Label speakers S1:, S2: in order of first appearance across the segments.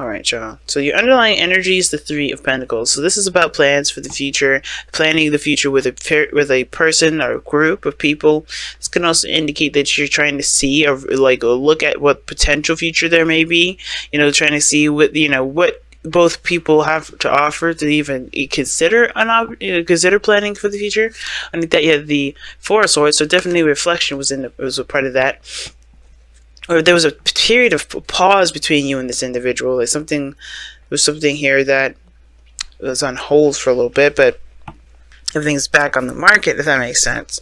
S1: Alright, y'all. So your underlying energy is the Three of Pentacles. So this is about plans for the future, planning the future with a person or a group of people. This can also indicate that you're trying to see or look at what potential future there may be. Trying to see what both people have to offer to even consider consider planning for the future. I think that you had the Four of Swords, so definitely reflection was a part of that. Or there was a period of pause between you and this individual. There was something here that was on hold for a little bit, but everything's back on the market, if that makes sense.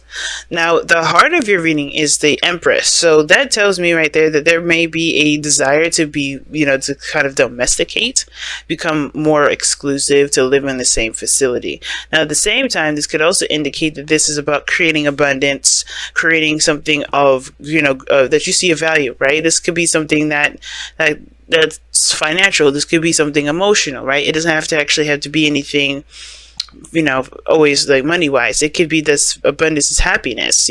S1: Now, the heart of your reading is the Empress. So that tells me right there that there may be a desire to be, to kind of domesticate, become more exclusive, to live in the same facility. Now, at the same time, this could also indicate that this is about creating abundance, creating something of, that you see a value, right? This could be something that's financial. This could be something emotional, right? It doesn't have to be anything always like money wise. It could be this abundance is happiness,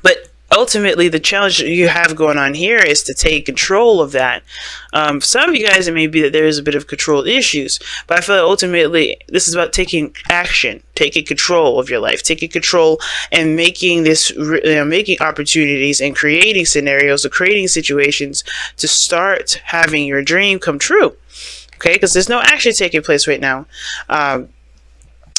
S1: but ultimately the challenge you have going on here is to take control of that. Some of you guys, it may be that there is a bit of control issues, but I feel like ultimately this is about taking action, taking control of your life, taking control and making making opportunities and creating scenarios or creating situations to start having your dream come true. Okay, because there's no action taking place right now.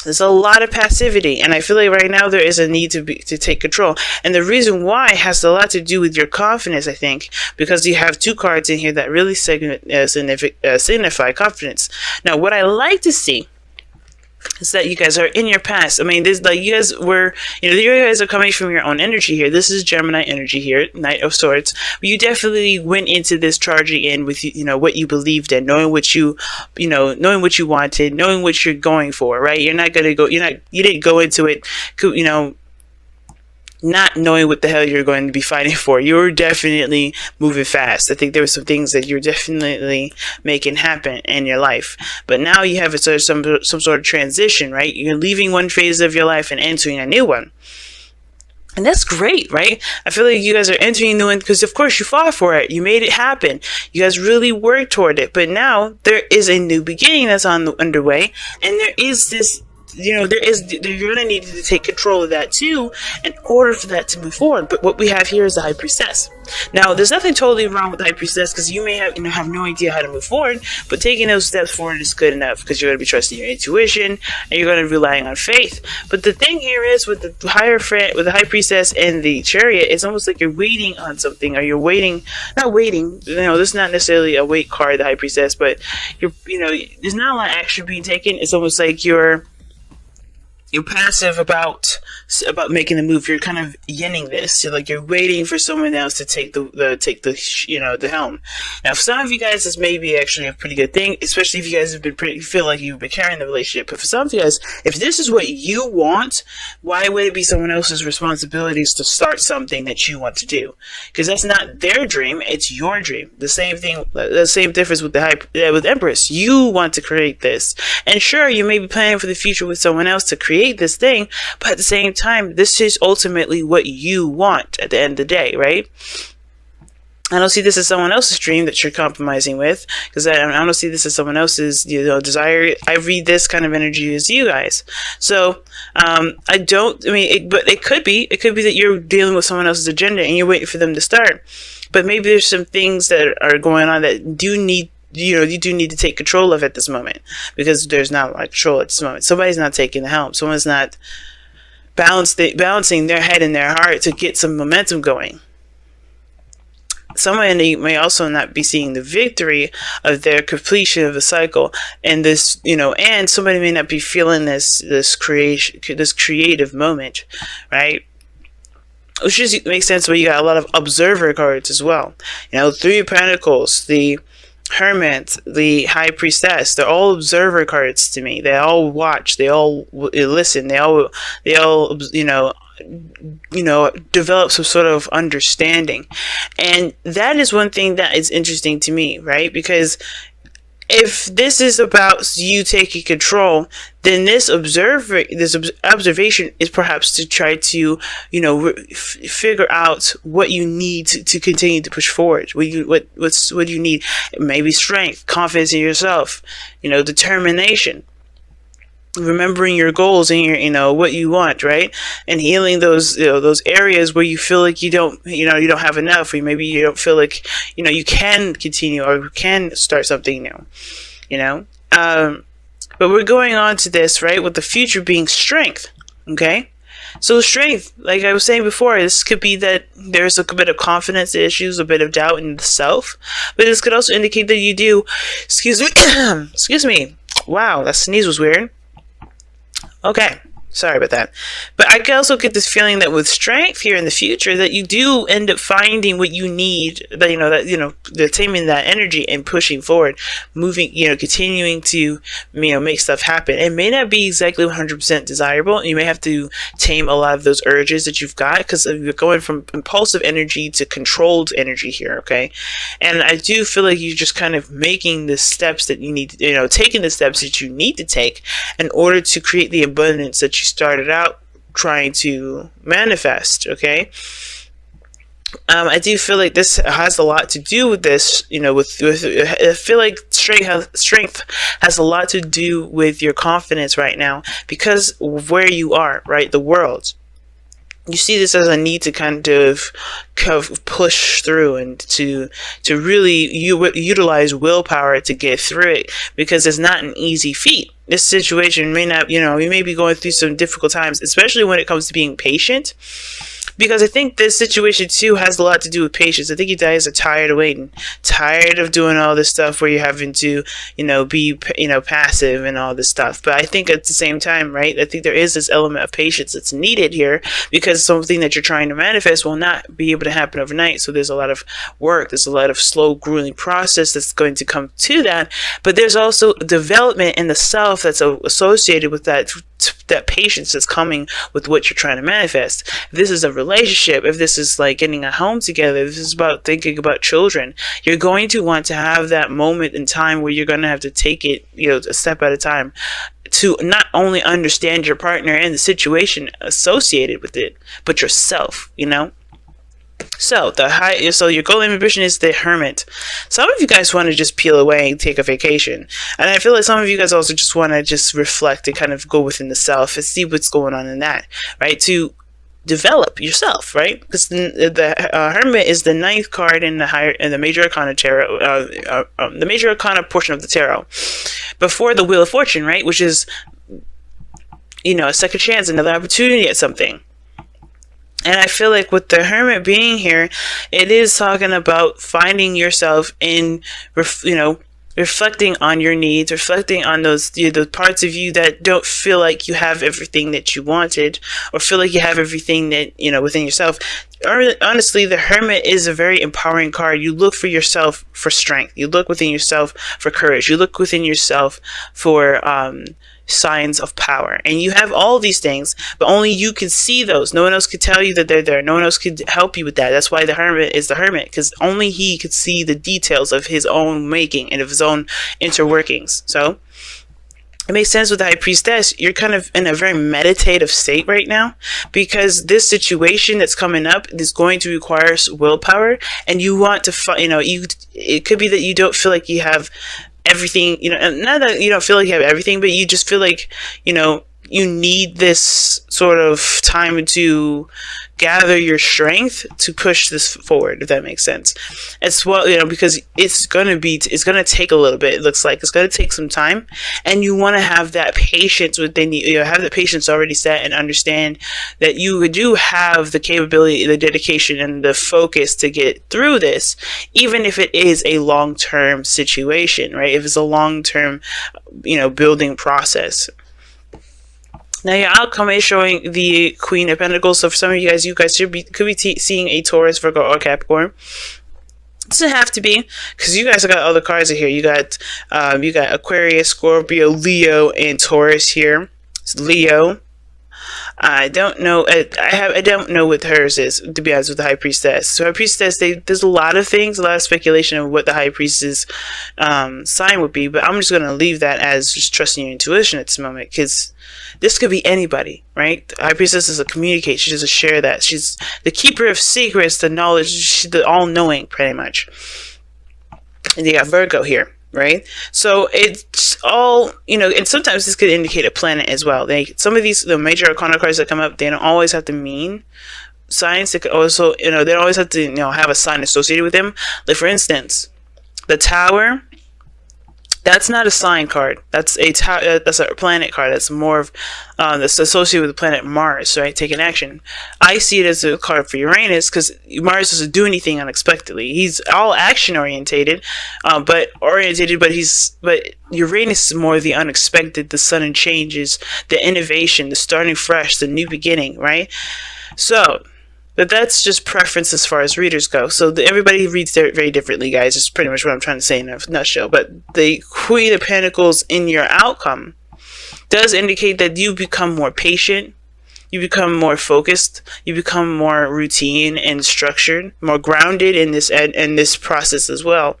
S1: There's a lot of passivity, and I feel like right now there is a need to take control. And the reason why has a lot to do with your confidence, I think, because you have two cards in here that really signify confidence. Now, what I like to see is that you guys are in your past. I mean, this you guys were, you guys are coming from your own energy here. This is Gemini energy here, Knight of Swords. But you definitely went into this charging in with, what you believed in, knowing what you wanted, knowing what you're going for, right? You didn't go into it, not knowing what the hell you're going to be fighting for. You were definitely moving fast. I think there were some things that you're definitely making happen in your life. But now you have some sort of transition, right? You're leaving one phase of your life and entering a new one. And that's great, right? I feel like you guys are entering a new one because, of course, you fought for it. You made it happen. You guys really worked toward it. But now there is a new beginning that's underway. And there is this you're going to need to take control of that too in order for that to move forward. But what we have here is the High Priestess. Now, there's nothing totally wrong with the High Priestess because you may have no idea how to move forward, but taking those steps forward is good enough because you're going to be trusting your intuition and you're going to be relying on faith. But the thing here is with the High Priestess and the Chariot, it's almost like you're waiting on something, or you're not waiting. This is not necessarily a wait card, the High Priestess, but there's not a lot of action being taken. It's almost like you're passive about making the move. You're kind of yinning this. You're waiting for someone else to take the helm. Now, for some of you guys, this may be actually a pretty good thing, especially if you guys feel like you've been carrying the relationship. But for some of you guys, if this is what you want, why would it be someone else's responsibilities to start something that you want to do? Because that's not their dream; it's your dream. The same thing, the same difference with with Empress. You want to create this, and sure, you may be planning for the future with someone else to create this thing, but at the same time, this is ultimately what you want at the end of the day, right? I don't see this as someone else's dream that you're compromising with, because I don't see this as someone else's desire. I read this kind of energy as you guys. So but it could be that you're dealing with someone else's agenda and you're waiting for them to start. But maybe there's some things that are going on that you do need to take control of at this moment, because there's not a lot of control at this moment. Somebody's not taking the helm. Someone's not balancing their head and their heart to get some momentum going. Somebody may also not be seeing the victory of their completion of the cycle, and this, and somebody may not be feeling this creative moment, right? Which just makes sense, but you got a lot of observer cards as well. Three of Pentacles, the Hermit, the High Priestess, they're all observer cards to me. They all watch, they all listen, they all develop some sort of understanding. And that is one thing that is interesting to me, right? Because if this is about you taking control, then this observation is perhaps to try to, figure out what you need to continue to push forward. What you need? Maybe strength, confidence in yourself, determination, remembering your goals and your what you want, right? And healing those those areas where you feel like you don't have enough, or maybe you don't feel like you can continue or can start something new. But we're going on to this, right, with the future being strength. Okay, so strength, like I was saying before, this could be that there's a bit of confidence issues, a bit of doubt in the self, but this could also indicate that you do, excuse me, wow, that sneeze was weird. Okay, sorry about that. But I can also get this feeling that with strength here in the future, that you do end up finding what you need, that taming that energy and pushing forward, moving, continuing to, make stuff happen. It may not be exactly 100% desirable. You may have to tame a lot of those urges that you've got, because you're going from impulsive energy to controlled energy here, okay? And I do feel like you're just kind of making the steps that you need, taking the steps that you need to take in order to create the abundance that you started out trying to manifest, okay? I do feel like this has a lot to do with this, I feel like strength has a lot to do with your confidence right now, because of where you are, right? The world. You see this as a need to kind of push through and to really utilize willpower to get through it, because it's not an easy feat. This situation may not, you may be going through some difficult times, especially when it comes to being patient. Because I think this situation too has a lot to do with patience. I think you guys are tired of waiting, tired of doing all this stuff where you're having to, be, passive and all this stuff. But I think at the same time, right, I think there is this element of patience that's needed here, because something that you're trying to manifest will not be able to happen overnight. So there's a lot of work, there's a lot of slow, grueling process that's going to come to that. But there's also development in the self that's associated with that patience that's coming with what you're trying to manifest. If this is a relationship, if this is like getting a home together, if this is about thinking about children, you're going to want to have that moment in time where you're going to have to take it, a step at a time, to not only understand your partner and the situation associated with it, but yourself, So so your goal and ambition is the Hermit. Some of you guys want to just peel away and take a vacation, and I feel like some of you guys also just want to just reflect and kind of go within the self and see what's going on in that, right? To develop yourself, right? Because the Hermit is the 9th card in the Major Arcana tarot, the Major Arcana portion of the tarot, before the Wheel of Fortune, right? Which is, a second chance, another opportunity at something. And I feel like with the Hermit being here, it is talking about finding yourself in, reflecting on your needs, reflecting on those the parts of you that don't feel like you have everything that you wanted, or feel like you have everything that, within yourself. Honestly, the Hermit is a very empowering card. You look for yourself for strength. You look within yourself for courage. You look within yourself for signs of power, and you have all these things, but only you can see those. No one else could tell you that they're there. No one else could help you with that. That's why the Hermit is the Hermit, because only he could see the details of his own making and of his own interworkings. So it makes sense with the High Priestess. You're kind of in a very meditative state right now, because this situation that's coming up is going to require willpower, and you want to it could be that you don't feel like you have everything, not that you don't feel like you have everything, but you just feel like, you need this sort of time to gather your strength to push this forward, if that makes sense. As well, because it's going to take a little bit. It looks like it's going to take some time, and you want to have that patience within you, have the patience already set, and understand that you do have the capability, the dedication, and the focus to get through this, even if it is a long-term situation, right? If it's a long-term, building process. Now your outcome is showing the Queen of Pentacles. So for some of you guys could be seeing a Taurus, Virgo, or Capricorn. It doesn't have to be, because you guys have got other cards in here. You got Aquarius, Scorpio, Leo, and Taurus here. It's Leo, I don't know. I don't know what hers is, to be honest, with the high priestess. So high priestess, there's a lot of things, a lot of speculation of what the high priestess sign would be. But I'm just gonna leave that as just trusting your intuition at this moment, because this could be anybody, right? The high priestess is a communicate. She doesn't share that. She's the keeper of secrets, the knowledge, she's the all-knowing, pretty much. And you got Virgo here. Right, so it's all, you know, and sometimes this could indicate a planet as well. Some of the major arcana cards that come up, they don't always have to mean signs. They could also, you know, they don't always have to, you know, have a sign associated with them. Like for instance, the Tower. That's not a sign card. That's a planet card. That's more of that's associated with the planet Mars, right? Taking action. I see it as a card for Uranus because Mars doesn't do anything unexpectedly. He's all action orientated, but Uranus is more the unexpected, the sudden changes, the innovation, the starting fresh, the new beginning, right? So. But that's just preference as far as readers go. So everybody reads very differently, guys. It's pretty much what I'm trying to say in a nutshell. But the Queen of Pentacles in your outcome does indicate that you become more patient, you become more focused, you become more routine and structured, more grounded in this process as well.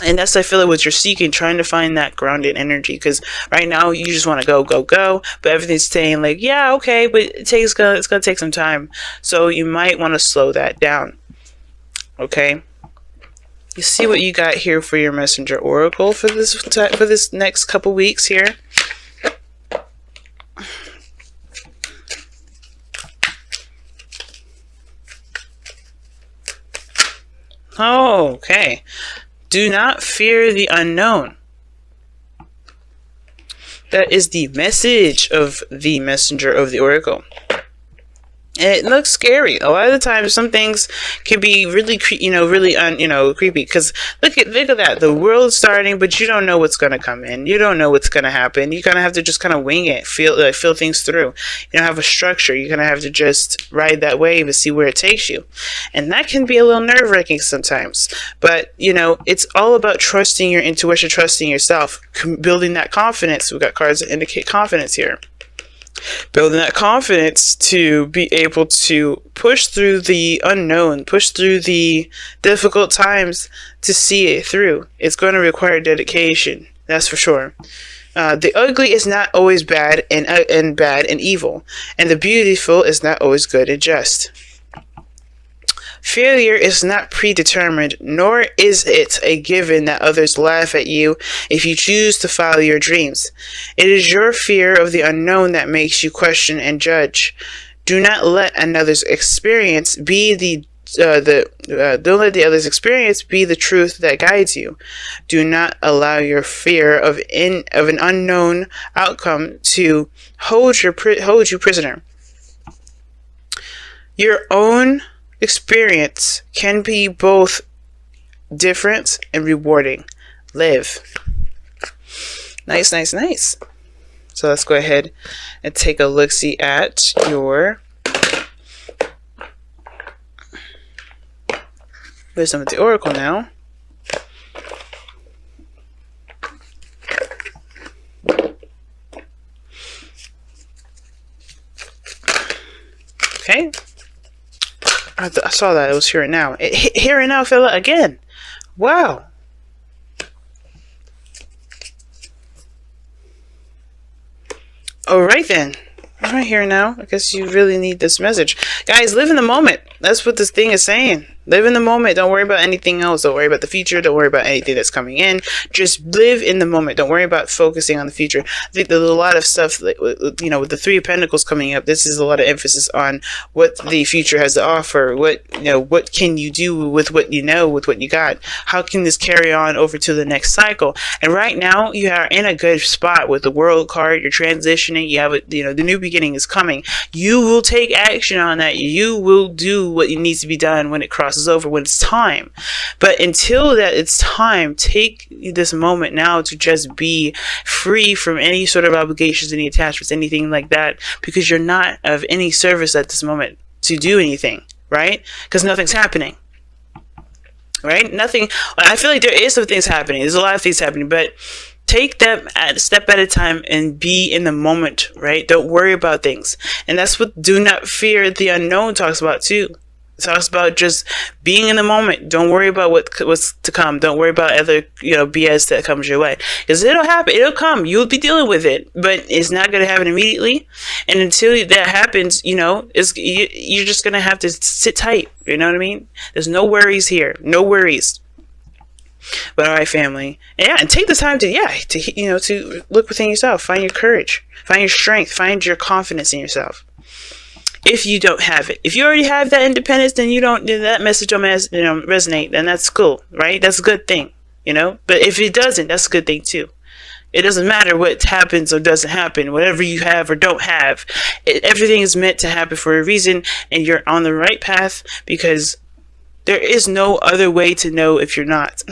S1: And that's, I feel like, what you're seeking, trying to find that grounded energy. Because right now you just want to go, but everything's saying like, yeah, okay, but it's gonna take some time. So you might want to slow that down. Okay. You see what you got here for your messenger oracle for this next couple weeks here. Oh, okay. Do not fear the unknown. That is the message of the messenger of the oracle. And it looks scary. A lot of the times, some things can be really, creepy. Because look at that. The world's starting, but you don't know what's going to come in. You don't know what's going to happen. You're going to have to just kind of wing it, feel things through. You don't have a structure. You're going to have to just ride that wave and see where it takes you. And that can be a little nerve-wracking sometimes. But, you know, it's all about trusting your intuition, trusting yourself, building that confidence. We've got cards that indicate confidence here. Building that confidence to be able to push through the unknown, push through the difficult times to see it through. It's going to require dedication, that's for sure. The ugly is not always bad and bad and evil, and the beautiful is not always good and just. Failure is not predetermined, nor is it a given that others laugh at you if you choose to follow your dreams. It is your fear of the unknown that makes you question and judge. Do not let another's experience be don't let the other's experience be the truth that guides you. Do not allow your fear of an unknown outcome to hold you prisoner. Your own experience can be both different and rewarding. Live. Nice. So let's go ahead and take a look-see at your wisdom of the oracle now. Okay. I saw that. It was here and now. Here and now, fella, again. Wow. Alright then. Alright, here now. I guess you really need this message. Guys, live in the moment. That's what this thing is saying. Live in the moment. Don't worry about anything else. Don't worry about the future. Don't worry about anything that's coming in. Just live in the moment. Don't worry about focusing on the future. I think there's a lot of stuff, you know, with the Three of Pentacles coming up. This is a lot of emphasis on what the future has to offer. What can you do with what you know, with what you got? How can this carry on over to the next cycle? And right now, you are in a good spot with the World card. You're transitioning. You have the new beginning is coming. You will take action on that. You will do what needs to be done when it crosses over, when it's time. But until that it's time, take this moment now to just be free from any sort of obligations, any attachments, anything like that, because you're not of any service at this moment to do anything, right? Because nothing's happening, right? Nothing. I feel like there is some things happening. There's a lot of things happening, but Take them a step at a time and be in the moment, right? Don't worry about things. And that's what do not fear the unknown talks about too. It talks about just being in the moment. Don't worry about what's to come. Don't worry about other, BS that comes your way. Because it'll happen. It'll come. You'll be dealing with it. But it's not going to happen immediately. And until that happens, you're just going to have to sit tight. You know what I mean? There's no worries here. No worries. But all right, family, and take the time to look within yourself, find your courage, find your strength, find your confidence in yourself. If you don't have it, if you already have that independence, then that message don't resonate, then that's cool, right? That's a good thing, But if it doesn't, that's a good thing too. It doesn't matter what happens or doesn't happen, whatever you have or don't have, everything is meant to happen for a reason, and you're on the right path because there is no other way to know if you're not.